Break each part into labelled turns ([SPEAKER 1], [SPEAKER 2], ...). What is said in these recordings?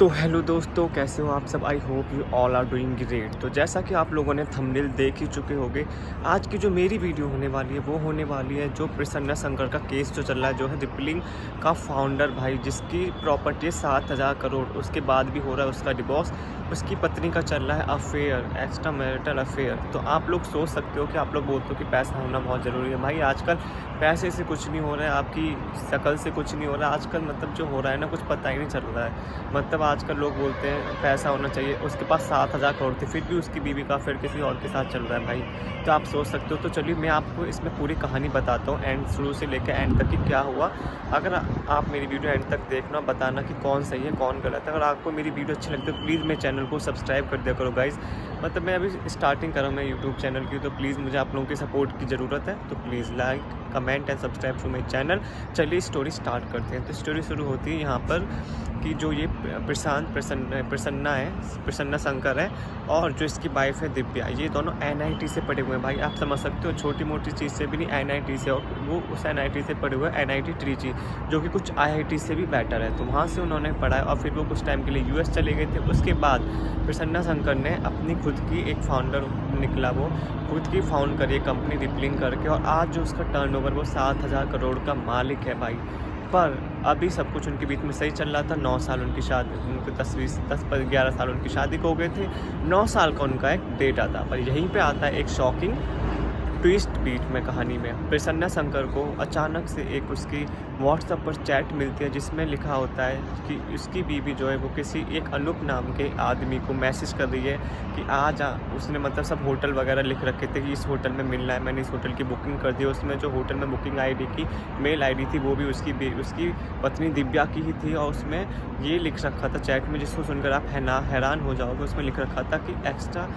[SPEAKER 1] तो हेलो दोस्तों, कैसे हो आप सब। I hope you all are doing great. तो जैसा कि आप लोगों ने थंबनेल देख ही चुके होंगे, आज की जो मेरी वीडियो होने वाली है वो होने वाली है जो प्रसन्ना शंकर का केस जो चल रहा है, जो है रिपलिंग का फाउंडर भाई, जिसकी प्रॉपर्टी है 7,000 करोड़। उसके बाद भी हो रहा है उसका डिवोर्स, उसकी पत्नी का चल रहा है अफेयर, एक्स्ट्रा मैरिटल अफेयर। तो आप लोग सोच सकते हो कि आप लोग बोलते हो कि पैसा होना बहुत ज़रूरी है। भाई आजकल पैसे से कुछ नहीं हो रहा है, आपकी शक्ल से कुछ नहीं हो रहा है। आजकल मतलब जो हो रहा है ना, कुछ पता ही नहीं चल रहा है। मतलब आजकल लोग बोलते हैं पैसा होना चाहिए। उसके पास 7,000 करोड़ थे, फिर भी उसकी बीवी का फिर किसी और के साथ चल रहा है भाई। तो आप सोच सकते हो। तो चलिए मैं आपको इसमें पूरी कहानी बताता हूँ, एंड शुरू से लेकर एंड तक कि क्या हुआ। अगर आप मेरी वीडियो एंड तक देखना, बताना कि कौन सही है कौन गलत है। अगर आपको मेरी वीडियो अच्छी लगती है तो प्लीज़ मेरे चैनल को सब्सक्राइब कर दिया करो गाइज़। मतलब मैं अभी स्टार्टिंग कर रहा हूँ मैं यूट्यूब चैनल की, तो प्लीज़ मुझे आप लोगों की सपोर्ट की ज़रूरत है। तो please like, comment and subscribe to my channel. चलिए स्टोरी स्टार्ट करते हैं। तो स्टोरी शुरू होती है यहाँ पर कि जो ये प्रसन्ना है, प्रसन्ना शंकर है, और जो इसकी वाइफ है दिव्या, ये दोनों NIT से पढ़े हुए हैं भाई। आप समझ सकते हो, छोटी मोटी चीज़ से भी नहीं, NIT से। और वो उस NIT से पढ़े हुए हैं, NIT ट्रिची, जो कि कुछ IIT से भी बेटर है। तो वहाँ से उन्होंने पढ़ा है और फिर वो कुछ टाइम के लिए US चले गए थे। उसके बाद प्रसन्ना शंकर ने अपनी खुद की एक फाउंडर निकला, वो खुद की फाउंड करी कंपनी रिपलिंग करके, और आज जो उसका टर्नओवर वो 7,000 करोड़ का मालिक है भाई। पर अभी सब कुछ उनके बीच में सही चल रहा था। 9 साल उनकी शादी, उनको 11 साल उनकी शादी को हो गए थे। 9 साल का उनका एक डेट आता। पर यहीं पे आता है एक शॉकिंग ट्विस्ट बीच में कहानी में। प्रसन्ना शंकर को अचानक से एक उसकी व्हाट्सएप पर चैट मिलती है, जिसमें लिखा होता है कि उसकी बीवी जो है वो किसी एक अनूप नाम के आदमी को मैसेज कर रही है कि आज उसने मतलब सब होटल वगैरह लिख रखे थे कि इस होटल में मिलना है। मैंने इस होटल की बुकिंग कर दी। उसमें जो होटल में बुकिंग ID की मेल ID थी वो भी उसकी पत्नी दिव्या की ही थी। और उसमें ये लिख रखा था चैट में, जिसको सुनकर आप हैरान हो जाओगे। उसमें लिख रखा था कि एक्स्ट्रा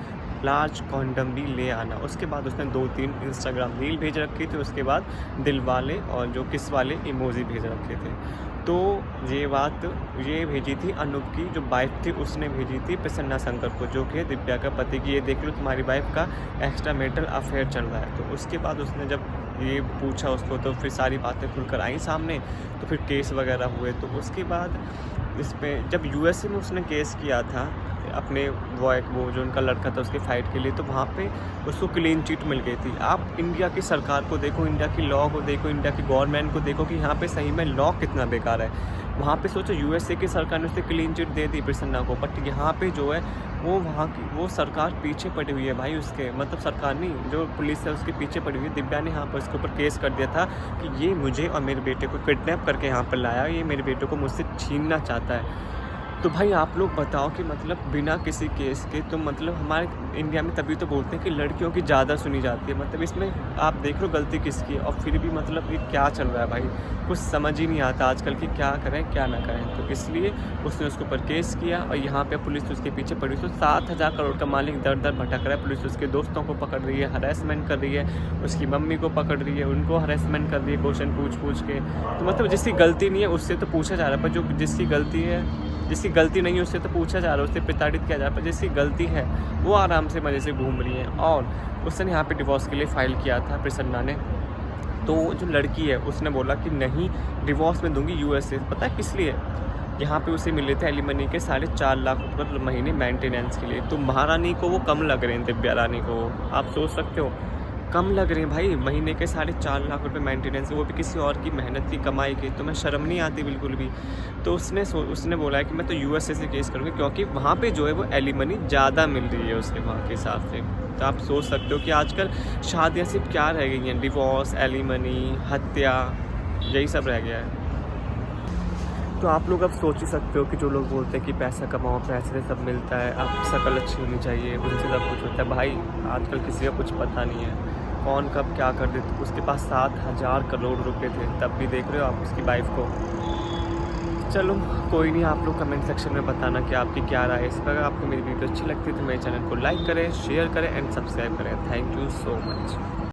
[SPEAKER 1] लार्ज कॉन्डम भी ले आना। उसके बाद उसने 2-3 इंस्टाग्राम रील भेज रखी थी। उसके बाद दिल वाले और जो किस वाले इमोजी भेज रखे थे। तो ये बात ये भेजी थी अनूप की जो वाइफ थी, उसने भेजी थी प्रसन्ना शंकर को, जो कि दिव्या का पति की। ये देख लो तुम्हारी वाइफ का एक्स्ट्रा मैरिटल अफेयर चल रहा है। तो उसके बाद उसने जब ये पूछा उसको, तो फिर सारी बातें खुलकर आई सामने। तो फिर केस वगैरह हुए। तो उसके बाद इस पर जब USA में उसने केस किया था अपने वो जो उनका लड़का था उसके फाइट के लिए, तो वहाँ पे उसको क्लीन चिट मिल गई थी। आप इंडिया की सरकार को देखो, इंडिया की लॉ को देखो, इंडिया की गवर्नमेंट को देखो कि यहाँ पे सही में लॉ कितना बेकार है। वहाँ पे सोचो USA की सरकार ने उसे क्लीन चिट दे दी प्रसन्ना को, बट यहाँ पे जो है वो वहाँ की वो सरकार पीछे पड़ी हुई है भाई उसके। मतलब सरकार नहीं, जो पुलिस है उसके पीछे पड़ी हुई है। दिव्या ने यहाँ पर उसके ऊपर केस कर दिया था कि ये मुझे और मेरे बेटे को किडनैप करके यहाँ पर लाया, ये मेरे बेटे को मुझसे छीनना चाहता है। तो भाई आप लोग बताओ कि मतलब बिना किसी केस के, तो मतलब हमारे इंडिया में तभी तो बोलते हैं कि लड़कियों की ज़्यादा सुनी जाती है। मतलब इसमें आप देख लो गलती किसकी है, और फिर भी मतलब ये क्या चल रहा है भाई, कुछ समझ ही नहीं आता आजकल कि क्या करें क्या ना करें। तो इसलिए उसने उसके ऊपर केस किया, और यहाँ पे पुलिस उसके पीछे पड़ी। तो 7,000 करोड़ का मालिक दर दर भटक रहा है। पुलिस उसके दोस्तों को पकड़ रही है, हरेसमेंट कर रही है, उसकी मम्मी को पकड़ रही है, उनको हरेसमेंट कर रही है क्वेश्चन पूछ के। तो मतलब जिसकी गलती नहीं है उससे तो पूछा जा रहा है, पर जो जिसकी गलती नहीं है उससे तो पूछा जा रहा है, उससे प्रताड़ित किया जा रहा है। पर जिसकी गलती है वो आराम से मज़े से घूम रही है। और उसने यहाँ पे डिवोर्स के लिए फ़ाइल किया था प्रसन्ना ने। तो जो लड़की है उसने बोला कि नहीं, डिवोर्स में दूंगी USA। पता है किस लिए? यहाँ पे उसे मिले थे एलिमनी के 4.5 लाख रुपये महीने मेंटेनेंस के लिए। तो महारानी को वो कम लग रहे हैं, दिव्या रानी को आप सोच सकते हो कम लग रहे हैं भाई। महीने के 4.5 लाख रुपए मेंटेनेंस, वो भी किसी और की मेहनत की कमाई की। तो मैं शर्म नहीं आती बिल्कुल भी। तो उसने बोला है कि मैं तो USA से केस करूँगी, क्योंकि वहाँ पे जो है वो एलिमनी ज़्यादा मिल रही है उसके वहाँ के हिसाब से। तो आप सोच सकते हो कि आजकल शादियाँ सिर्फ क्या रह गई हैं, डिवोर्स, एलिमनी, हत्या, यही सब रह गया है। तो आप लोग अब सोच ही सकते हो कि जो लोग बोलते हैं कि पैसा कमाओ, पैसे से सब मिलता है, आप शक्ल अच्छी होनी चाहिए, उनसे सब कुछ होता है। भाई आजकल किसी का कुछ पता नहीं है, कौन कब क्या कर देते। उसके पास 7,000 करोड़ रुपए थे, तब भी देख रहे हो आप उसकी वाइफ को। चलो कोई नहीं, आप लोग कमेंट सेक्शन में बताना कि आपकी क्या राय है इस पर। अगर आपको मेरी वीडियो अच्छी लगती है तो मेरे चैनल को लाइक करें, शेयर करें एंड सब्सक्राइब करें। Thank you so much.